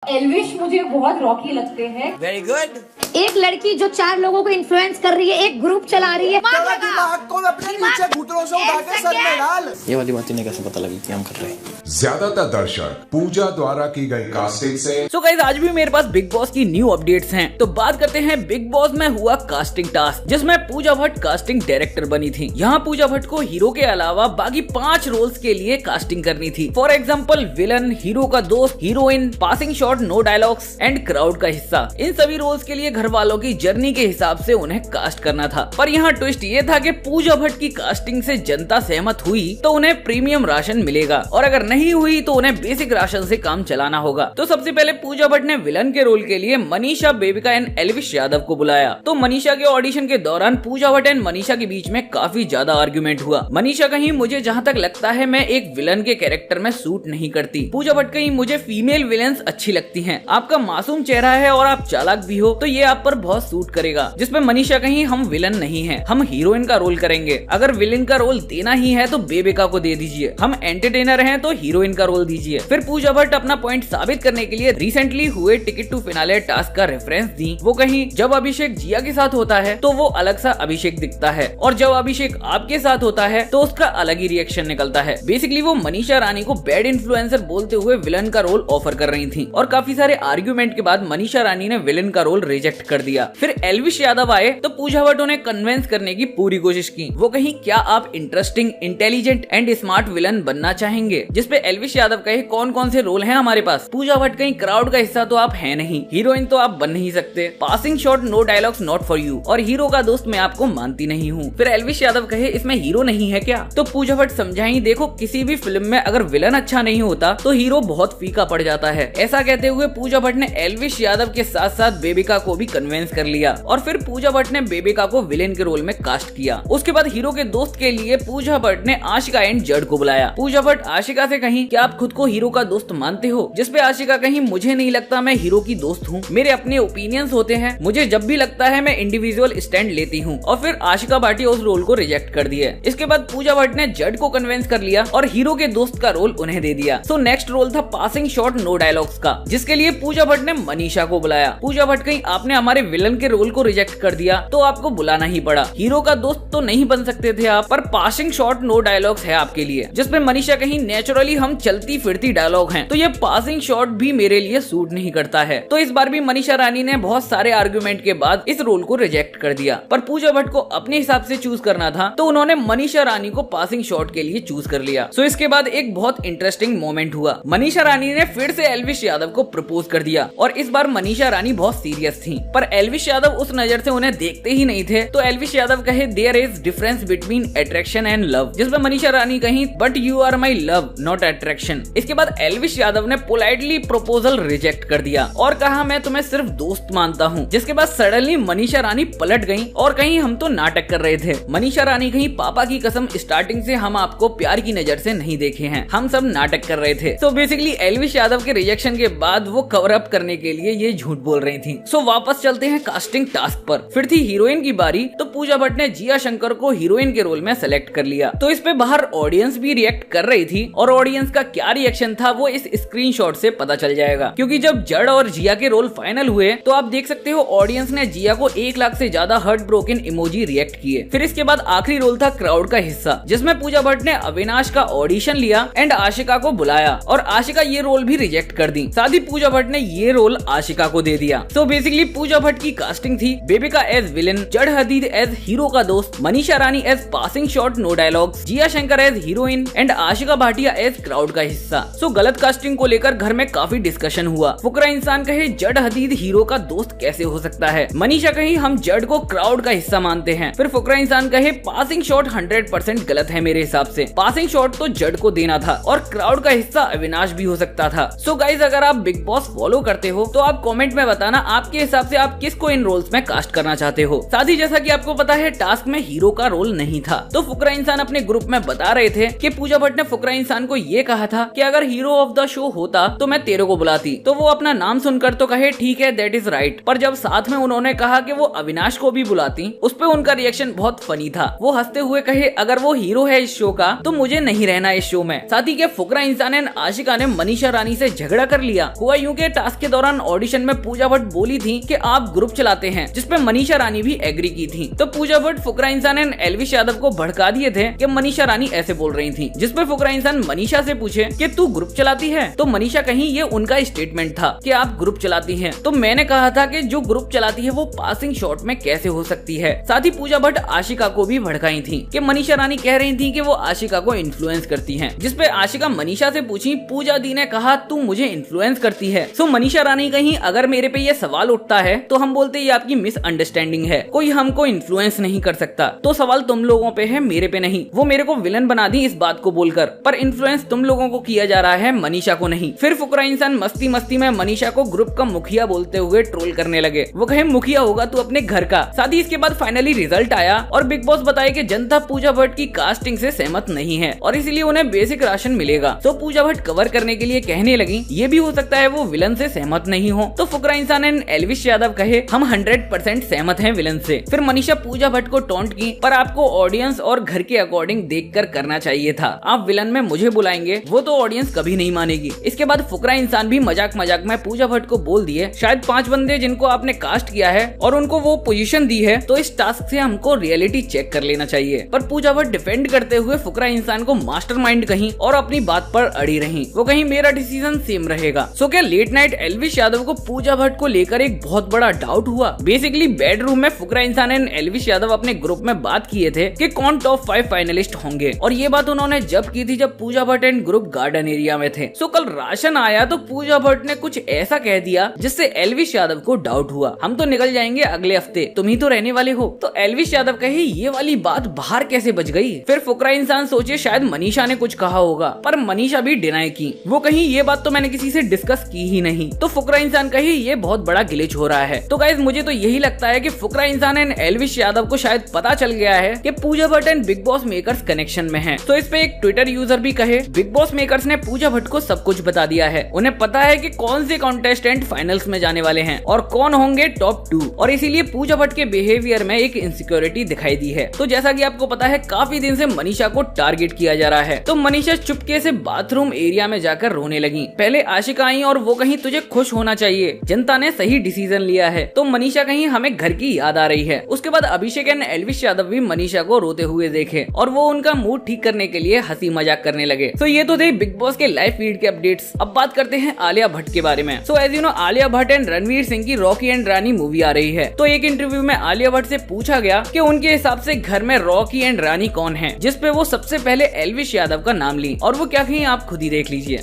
एल्विश मुझे बहुत रॉकी लगते हैं। Very good. एक लड़की जो 4 लोगों को इन्फ्लुएंस कर रही है, एक ग्रुप चला रही है। दिमाग को अपने नीचे घुटनों से उठा के सर में डाल। ये वाली बात इन्हें कैसे पता लगी कि हम कर रहे हैं? ज्यादातर दर्शक पूजा द्वारा की गई कास्टिंग से। सो गाइस, आज भी मेरे पास बिग बॉस की न्यू अपडेट्स हैं। तो बात करते हैं बिग बॉस में हुआ कास्टिंग टास्क, जिसमें पूजा भट्ट कास्टिंग डायरेक्टर बनी थी। यहाँ पूजा भट्ट को हीरो के अलावा बाकी 5 रोल्स के लिए कास्टिंग करनी थी। फॉर एग्जाम्पल विलन, हीरो का दोस्त, heroine, passing shot, no dialogues and crowd का हिस्सा। इन सभी रोल्स के लिए घर वालों की जर्नी के हिसाब से उन्हें कास्ट करना था। पर यहाँ ट्विस्ट ये था कि पूजा भट्ट की कास्टिंग से जनता सहमत हुई तो उन्हें प्रीमियम राशन मिलेगा, और अगर नहीं हुई तो उन्हें बेसिक राशन से काम चलाना होगा। तो सबसे पहले पूजा भट्ट ने विलन के रोल के लिए मनीषा, बेबिका एंड एल्विश यादव को बुलाया। तो मनीषा के ऑडिशन के दौरान पूजा भट्ट एंड मनीषा के बीच में काफी ज्यादा आर्ग्यूमेंट हुआ। मनीषा कहीं मुझे जहाँ तक लगता है मैं एक विलन के कैरेक्टर में सूट नहीं करती। पूजा भट्ट कहीं मुझे फीमेल विलेंस अच्छी लगती हैं। आपका मासूम चेहरा है और आप चालाक भी हो तो ये आप पर बहुत सूट करेगा। जिसमें मनीषा कहीं हम विलन नहीं है, हम हीरोइन का रोल करेंगे। अगर विलन का रोल देना ही है तो बेबिका को दे दीजिए। हम एंटरटेनर हैं तो हीरोइन का रोल दीजिए। फिर पूजा भट्ट अपना पॉइंट साबित करने के लिए रिसेंटली हुए टिकट टू फिनाले टास्क का रेफरेंस दी। वो कहीं जब अभिषेक जिया के साथ होता है तो वो अलग सा अभिषेक दिखता है, और जब अभिषेक आपके साथ होता है तो उसका अलग ही रिएक्शन निकलता है। बेसिकली वो मनीषा रानी को बैड इन्फ्लुएंसर बोलते हुए विलन का रोल ऑफर कर रही थी, और काफी सारे आर्ग्यूमेंट के बाद मनीषा रानी ने विलन का रोल रिजेक्ट कर दिया। फिर एल्विश यादव आए तो पूजा भट्ट उन्हें कन्विंस करने की पूरी कोशिश की। वो कहीं क्या आप interesting, intelligent and smart villain बनना चाहेंगे? जिसपे एल्विश यादव कहे कौन कौन से रोल हैं हमारे पास। पूजा भट्ट कहीं क्राउड का हिस्सा तो आप हैं नहीं, हीरोइन तो आप बन नहीं सकते, passing shot, no dialogues, not for you, और हीरो का दोस्त मैं आपको मानती नहीं हूँ। फिर एल्विश यादव कहे इसमें हीरो नहीं है क्या? तो पूजा भट्ट समझाई, देखो किसी भी फिल्म में अगर विलन अच्छा नहीं होता तो हीरो बहुत फीका पड़ जाता है। ऐसा कहते हुए पूजा भट्ट ने एल्विश यादव के साथ साथ बेबिका को भी कन्विंस कर लिया, और फिर पूजा भट्ट ने बेबिका को विलेन के रोल में कास्ट किया। उसके बाद हीरो के दोस्त के लिए पूजा भट्ट ने आशिका एंड जड को बुलाया। पूजा भट्ट आशिका से कहीं क्या आप खुद को हीरो का दोस्त मानते हो? जिसपे आशिका कहीं मुझे नहीं लगता मैं हीरो की दोस्त हूँ, मेरे अपने ओपिनियंस होते हैं, मुझे जब भी लगता है मैं इंडिविजुअल स्टैंड लेती हूँ। और फिर आशिका भाटिया उस रोल को रिजेक्ट कर दिया। इसके बाद पूजा भट्ट ने जड को कन्विंस कर लिया और हीरो के दोस्त का रोल उन्हें दे दिया। सो नेक्स्ट रोल था पासिंग शॉट, नो डायलॉग्स का, जिसके लिए पूजा भट्ट ने मनीषा को बुलाया। पूजा भट्ट कहीं आपने हमारे विलन के रोल को रिजेक्ट कर दिया तो आपको बुलाना ही पड़ा। हीरो का दोस्त तो नहीं बन सकते थे आप, पर पासिंग शॉट, नो डायलॉग्स है आपके लिए। जिसमें मनीषा कहीं नेचुरली हम चलती फिरती डायलॉग हैं, तो ये पासिंग शॉट भी मेरे लिए सूट नहीं करता है। तो इस बार भी मनीषा रानी ने बहुत सारे आर्गुमेंट के बाद इस रोल को रिजेक्ट कर दिया। पर पूजा भट्ट को अपने हिसाब से चूज करना था तो उन्होंने मनीषा रानी को पासिंग शॉट के लिए चूज कर लिया। सो इसके बाद एक बहुत इंटरेस्टिंग मोमेंट हुआ। मनीषा रानी ने फिर से एल्विश यादव को प्रपोज कर दिया, और इस बार मनीषा रानी बहुत सीरियस थी। पर एल्विश यादव उस नजर से उन्हें देखते ही नहीं थे। तो एल्विश यादव कहे there is difference between attraction and love, जिसमें मनीषा रानी कहीं but you are my love not attraction. इसके बाद एल्विश यादव ने पोलाइटली प्रपोजल रिजेक्ट कर दिया और कहा मैं तुम्हें सिर्फ दोस्त मानता हूँ। जिसके बाद सडनली मनीषा रानी पलट गई और कहीं हम तो नाटक कर रहे थे। मनीषा रानी कहीं पापा की कसम, स्टार्टिंग से हम आपको प्यार की नजर से नहीं देखे हैं, हम सब नाटक कर रहे थे। सो बेसिकली एल्विश यादव के रिजेक्शन के बाद वो कवर अप करने के लिए ये झूठ बोल रही थी। सो वापस चलते हैं कास्टिंग टास्क पर। फिर थी हीरोइन की बारी, तो पूजा भट्ट ने जिया शंकर को हीरोइन के रोल में सेलेक्ट कर लिया। तो इस पे बाहर ऑडियंस भी रिएक्ट कर रही थी, और ऑडियंस का क्या रिएक्शन था वो इस स्क्रीनशॉट से पता चल जाएगा। क्योंकि जब जड और जिया के रोल फाइनल हुए तो आप देख सकते हो ऑडियंस ने जिया को 1 लाख से ज्यादा हर्ट ब्रोकन इमोजी रिएक्ट किए। फिर इसके बाद आखिरी रोल था क्राउड का हिस्सा, जिसमें पूजा भट्ट ने अविनाश का ऑडिशन लिया एंड आशिका को बुलाया, और आशिका ये रोल भी रिजेक्ट कर दी। साथ ही पूजा भट्ट ने ये रोल आशिका को दे दिया। तो बेसिकली पूजा भट्ट की कास्टिंग थी बेबिका एज विलन, जड हदीद एज हीरो का दोस्त, Manisha Rani as passing shot, no dialogues, Jiya Shankar as heroine and Aashika Bhatia as crowd का हिस्सा। सो गलत कास्टिंग को लेकर घर में काफी डिस्कशन हुआ। फुकरा इंसान कहे जड हदीद हीरो का दोस्त कैसे हो सकता है, मनीषा कही हम जड को क्राउड का हिस्सा मानते हैं। फिर फुकरा इंसान कहे पासिंग शॉट 100% गलत है मेरे हिसाब से, पासिंग शॉट तो जड को देना था और क्राउड का हिस्सा अविनाश भी हो सकता था। सो गाइज अगर आप बिग बॉस फॉलो करते हो तो आप कमेंट में बताना आपके हिसाब से आप किसको इन रोल्स में कास्ट करना चाहते हो। साथ ही जैसा कि आपको पता है टास्क में हीरो का रोल नहीं था, तो फुकरा इंसान अपने ग्रुप में बता रहे थे कि पूजा भट्ट ने फुकरा इंसान को ये कहा था कि अगर हीरो ऑफ द शो होता तो मैं तेरे को बुलाती। तो वो अपना नाम सुनकर तो कहे ठीक है, दैट इज राइट, पर जब साथ में उन्होंने कहा कि वो अविनाश को भी बुलाती, उस पे उनका रिएक्शन बहुत फनी था। वो हंसते हुए कहे अगर वो हीरो है इस शो का तो मुझे नहीं रहना इस शो में। साथ ही के फुकरा इंसान एंड आशिका ने मनीषा रानी से झगड़ा कर लिया। हुआ यूं के टास्क के दौरान ऑडिशन में पूजा भट्ट बोली थी कि आप ग्रुप चलाते हैं, जिसपे मनीषा रानी भी एग्री की थी। तो पूजा भट्ट फुकरा इंसान एंड एल्विश यादव को भड़का दिए थे कि मनीषा रानी ऐसे बोल रही थी, जिसपे फुकरा इंसान मनीषा से पूछे कि तू ग्रुप चलाती है। तो मनीषा कहीं ये उनका स्टेटमेंट था कि आप ग्रुप चलाती हैं। तो मैंने कहा था कि जो ग्रुप चलाती है वो पासिंग शॉट में कैसे हो सकती है। साथ ही पूजा भट्ट आशिका को भी भड़काई थी कि मनीषा रानी कह रही थी कि वो आशिका को इन्फ्लुएंस करती हैं, जिसपे आशिका मनीषा से पूछी, पूजा दी ने कहा तू मुझे इन्फ्लुएंस करती है। सो मनीषा रानी कहीं अगर मेरे पे ये सवाल उठता है तो हम बोलते ये आपकी मिसअंडरस्टैंडिंग है, कोई हमको इन्फ्लुएंस नहीं कर सकता। तो सवाल तुम लोगों पे है, मेरे पे नहीं। वो मेरे को विलन बना दी इस बात को बोलकर, पर इन्फ्लुएंस तुम लोगों को किया जा रहा है, मनीषा को नहीं। फिर फुकरा इंसान मस्ती मस्ती में मनीषा को ग्रुप का मुखिया बोलते हुए ट्रोल करने लगे। वो कहे मुखिया होगा तू अपने घर का। साथ ही इसके बाद फाइनली रिजल्ट आया और बिग बॉस बताए कि जनता पूजा भट्ट की कास्टिंग से सहमत नहीं है और इसीलिए उन्हें बेसिक राशन मिलेगा। तो पूजा भट्ट कवर करने के लिए कहने लगी ये भी हो सकता है वो विलन से सहमत नहीं हो। तो फुकरा इंसान एंड एल्विश यादव कहे हम 100% सहमत हैं विलन से। फिर मनीषा पूजा भट्ट को टॉन्ट की, पर आपको ऑडियंस और घर के अकॉर्डिंग देखकर करना चाहिए था। आप विलन में मुझे बुलाएंगे वो तो ऑडियंस कभी नहीं मानेगी। इसके बाद फुकरा इंसान भी मजाक मजाक में पूजा भट्ट को बोल दिए शायद 5 बंदे जिनको आपने कास्ट किया है और उनको वो पोजीशन दी है तो इस टास्क से हमको रियलिटी चेक कर लेना चाहिए। पर पूजा भट्ट डिफेंड करते हुए फुकरा इंसान को मास्टरमाइंड कहीं और अपनी बात पर अड़ी रही। वो कहीं मेरा डिसीजन सेम रहेगा। सो क्या लेट नाइट एल्विश यादव को पूजा भट्ट को लेकर एक बहुत बड़ा डाउट हुआ। बेसिकली बेडरूम में फुकरा इंसान एंड एल्विश यादव अपने ग्रुप में बात किए थे कि कौन टॉप 5 फाइनलिस्ट होंगे और ये बात उन्होंने जब की थी जब Pooja Bhatt and group garden area में थे। सो कल राशन आया तो पूजा भट्ट ने कुछ ऐसा कह दिया जिससे एल्विश यादव को डाउट हुआ, हम तो निकल जाएंगे अगले हफ्ते, तुम ही तो रहने वाले हो। तो एल्विश यादव कहे ये वाली बात बाहर कैसे बच गई। फिर फुकरा इंसान सोचे शायद मनीषा ने कुछ कहा होगा, पर मनीषा भी डिनाई की। वो कहीं ये बात तो मैंने किसी से डिस्कस की ही नहीं। तो फुकरा इंसान कहे ये बहुत बड़ा ग्लिच हो रहा है। तो गाइस मुझे तो यही लगता है कि फुकरा इंसान एंड एल्विश यादव को शायद पता चल गया है कि Pooja Bhatt and Bigg Boss makers connection में हैं। तो इस पे एक ट्विटर यूजर भी कहे बिग बॉस मेकर्स ने पूजा भट्ट को सब कुछ बता दिया है, उन्हें पता है कि कौन से कॉन्टेस्टेंट फाइनल्स में जाने वाले हैं और कौन होंगे टॉप 2 और इसीलिए पूजा भट्ट के बिहेवियर में एक इनसिक्योरिटी दिखाई दी है। तो जैसा कि आपको पता है काफी दिन से मनीषा को टारगेट किया जा रहा है। तो मनीषा चुपके से बाथरूम एरिया में जाकर रोने लगी। पहले आशिका आई और वो कहीं तुझे खुश होना चाहिए, जनता ने सही डिसीजन लिया है। तो मनीषा कहीं हमें घर की याद आ रही है। उसके बाद अभिषेक एंड एल्विश यादव भी मनीषा को रोते हुए देखे और वो उनका मूड ठीक करने के लिए हंसी मजाक करने लगे। तो ये तो थे बिग बॉस के लाइव फीड के अपडेट्स। अब बात करते हैं आलिया भट्ट के बारे में। So as you know Alia Bhatt and Ranveer Singh की रॉकी एंड रानी मूवी आ रही है। तो एक इंटरव्यू में आलिया भट्ट से पूछा गया कि उनके हिसाब से घर में रॉकी एंड रानी कौन है, जिसपे वो सबसे पहले एल्विश यादव का नाम ली और वो क्या कहीं आप खुद ही देख लीजिए।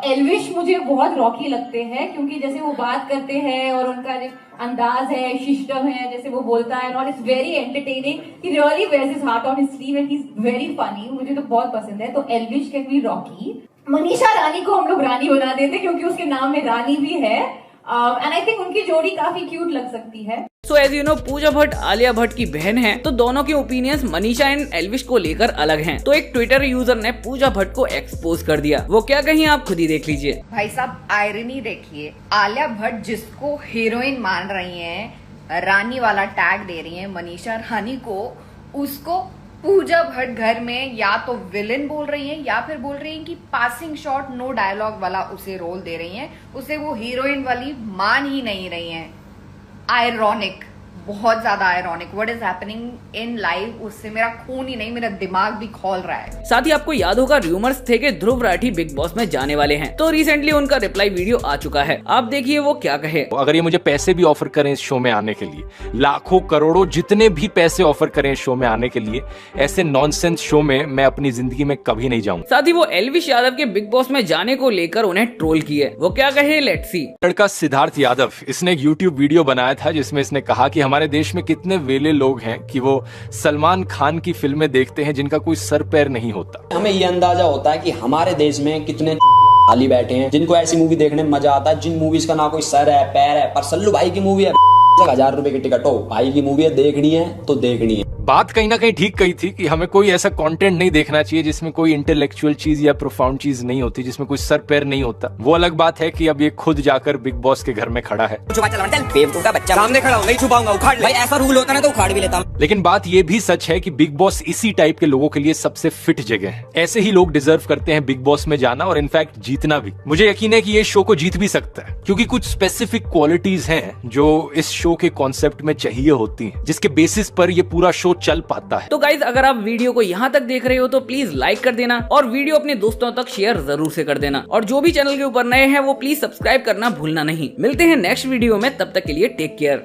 एल्विश मुझे बहुत रॉकी लगते हैं क्योंकि जैसे वो बात करते हैं और उनका जो अंदाज है, सिस्टम है, जैसे वो बोलता है और it's very entertaining, he really wears his heart on his sleeve and he is very funny. मुझे तो बहुत पसंद है। तो Elvish can be Rocky. Manisha Rani को हम लोग रानी बना देते क्योंकि उसके नाम में रानी भी है एंड आई थिंक उनकी जोड़ी काफी क्यूट लग सकती है। सो as you no Pooja Bhatt Alia Bhatt की बहन है, तो दोनों के ओपिनियंस मनीषा एंड एल्विश को लेकर अलग हैं। तो एक ट्विटर यूजर ने पूजा भट्ट को एक्सपोज कर दिया। वो क्या कहीं आप खुद ही देख लीजिए। भाई साहब आयरनी देखिए, आलिया भट्ट जिसको हीरोइन मान रही हैं, रानी वाला टैग दे रही हैं मनीषा रानी को, उसको पूजा भट्ट घर में या तो विलेन बोल रही हैं या फिर बोल रही हैं कि पासिंग शॉट नो डायलॉग वाला उसे रोल दे रही हैं, उसे वो हीरोइन वाली मान ही नहीं रही हैं। आयरॉनिक, बहुत ज्यादा ironic. What is happening in life, उससे मेरा खून ही नहीं मेरा दिमाग भी खोल रहा है। साथ ही आपको याद होगा रूमर्स थे कि ध्रुव राठी बिग बॉस में जाने वाले हैं। तो रिसेंटली उनका रिप्लाई वीडियो आ चुका है, आप देखिए वो क्या कहे। अगर ये मुझे पैसे भी ऑफर करें इस शो में आने के लिए, लाखों करोड़ों जितने भी पैसे ऑफर करें इस शो में आने के लिए, ऐसे नॉनसेंस शो में मैं अपनी जिंदगी में कभी नहीं जाऊं। साथ ही वो एल्विश यादव के बिग बॉस में जाने को लेकर उन्हें ट्रोल किए। वो क्या कहे, लेट्स सी। लड़का सिद्धार्थ यादव, इसने एक यूट्यूब वीडियो बनाया था जिसमें इसने कहा कि हमारे देश में कितने वेले लोग हैं कि वो सलमान खान की फिल्में देखते हैं जिनका कोई सर पैर नहीं होता। हमें ये अंदाजा होता है कि हमारे देश में कितने खाली बैठे हैं जिनको ऐसी मूवी देखने में मजा आता है जिन मूवीज का ना कोई सर है पैर है। पर सल्लू भाई की मूवी है, 1000 रुपए की टिकट हो, भाई की मूवी है, देखनी है तो देखनी है। बात कहीं ना कहीं ठीक कही थी कि हमें कोई ऐसा कंटेंट नहीं देखना चाहिए जिसमें कोई इंटेलेक्चुअल चीज या प्रोफाउंड चीज नहीं होती, जिसमें कोई सर पैर नहीं होता। वो अलग बात है कि अब ये खुद जाकर बिग बॉस के घर में खड़ा है। सामने खड़ा हूं, नहीं छुपाऊंगा, उखाड़ ले। भाई ऐसा रूल होता ना तो उखाड़ भी लेता हूं। लेकिन बात ये भी सच है कि बिग बॉस इसी टाइप के लोगों के लिए सबसे फिट जगह है। ऐसे ही लोग डिजर्व करते हैं बिग बॉस में जाना और इनफैक्ट जीतना भी। मुझे यकीन है कि ये शो को जीत भी सकता है, क्योंकि कुछ स्पेसिफिक क्वालिटीज हैं जो इस शो के कॉन्सेप्ट में चाहिए होती हैं, जिसके बेसिस पर ये पूरा शो चल पाता है। तो गाइज, अगर आप वीडियो को यहाँ तक देख रहे हो तो प्लीज लाइक कर देना और वीडियो अपने दोस्तों तक शेयर जरूर से कर देना। और जो भी चैनल के ऊपर नए हैं वो प्लीज सब्सक्राइब करना भूलना नहीं। मिलते हैं नेक्स्ट वीडियो में, तब तक के लिए टेक केयर।